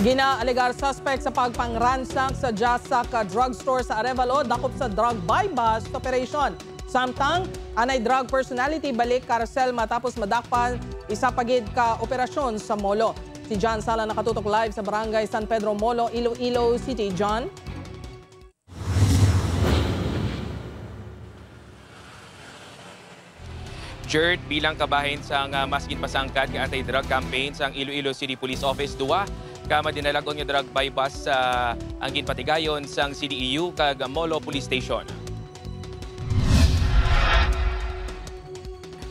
Ginaalegar suspect sa pagpangransak sa Jasak drugstore sa Arevalo dakop sa drug buy-bust operation. Samtang anay drug personality balik karasel matapos madakpan isa pagid ka operasyon sa Molo. Si John Sala nakatutok live sa Barangay San Pedro Molo, Iloilo City. John? Jert, bilang kabahin sang masgid pasangkad ka atay drug campaign sang Iloilo City Police Office 2, kama dinalagon nga drug buy-bust sa ang ginpatigayon sang CDEU kag Molo Police Station.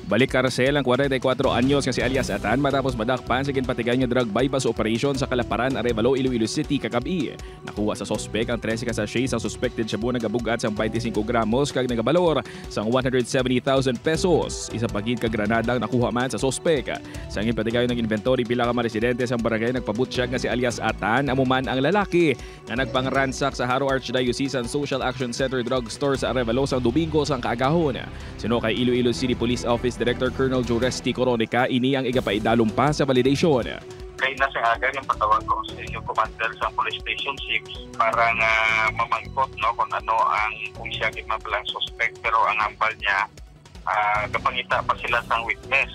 Balik karasel ang 44 anyos nga si alias Atan matapos madakpan sa ginpatigayon nga drug buy-bust operation sa Kalaparan, Arevalo, Iloilo City kagabi. Nakuha sa sospek ang 13 ka sachet sa suspected shabu nagabugat sang 25 gramos kag nagabalor sang 170,000 pesos. Isa pagid ka granadang nakuha man sa sospek. Sa ginpatigayon ng inventory pila ka mga residente sang barangay nagpabutyag nga si alias Atan amuman ang lalaki nga nagpangransak sa Haro Archdiocesan Social Action Center Drugstore sa Arevalo sang Domingo sang kaagahon. Sino kay Iloilo City Police Office Director Colonel Joresti Coronica, ini ang igapaidalong pa sa validation. Kaya nasa aga yung patawag ko sa inyong commander sa Police Station 6 para nga mamangkot kung ano ang kung siya gimabalang suspect, pero ang hambal niya kapangita pa sila sang witness.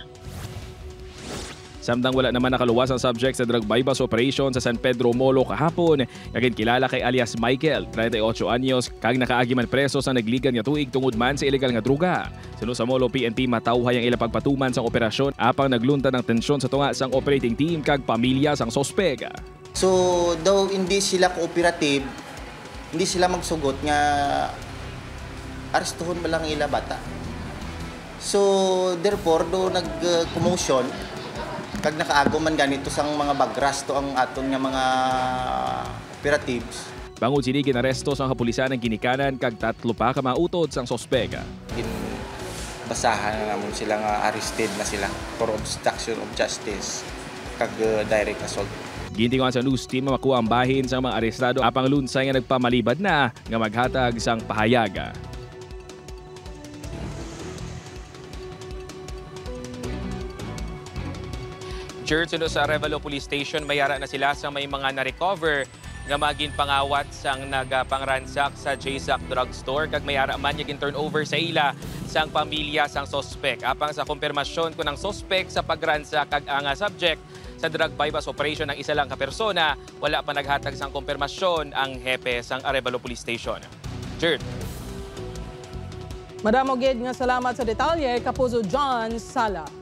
Samtang wala naman nakaluwas ang subject sa drug buy-bust operation sa San Pedro Molo kahapon, kagin kilala kay alias Michael, 38 anyos, kag nakaagiman preso sa nagligan nga tuig tungod man sa ilegal nga druga. Sino sa Molo PNP matawhay ang ilang pagpatuman sa operasyon apang naglunta ng tensyon sa tunga sang operating team kag pamilya sang sospek. So daw hindi sila cooperative, hindi sila magsugot nga arestuhon ba lang ila bata. So therefore do nag-commotion kag nakaago man ganito sang mga bagras to ang aton nga mga operatives. Bangod sini ginaresto sang kapulisan ng ginikanan kag 3 pa ka mautod sang sospek. Basahan na namon sila nga arrested na sila for obstruction of justice kag direct assault. Gintingon sa news team makuha ang bahin sa mga arestado apang lunsay nga nagpamalibad na nga maghatag sang pahayag. Sunod sa Arevalo Police Station, mayara na sila sa may mga na-recover nga maging pangawat sang nagapangransak sa Jasak Drugstore kag mayara man yung turnover sa ila sang pamilya sang sospek. Apang sa kumpirmasyon ko ng sospek sa pagransak kag ang subject sa drug buy-bust operation ng isa lang ka persona, wala pa naghatag sang kumpirmasyon ang hepe sang Arevalo Police Station. Jert. Madamo gid nga salamat sa detalye, Kapuso John Sala.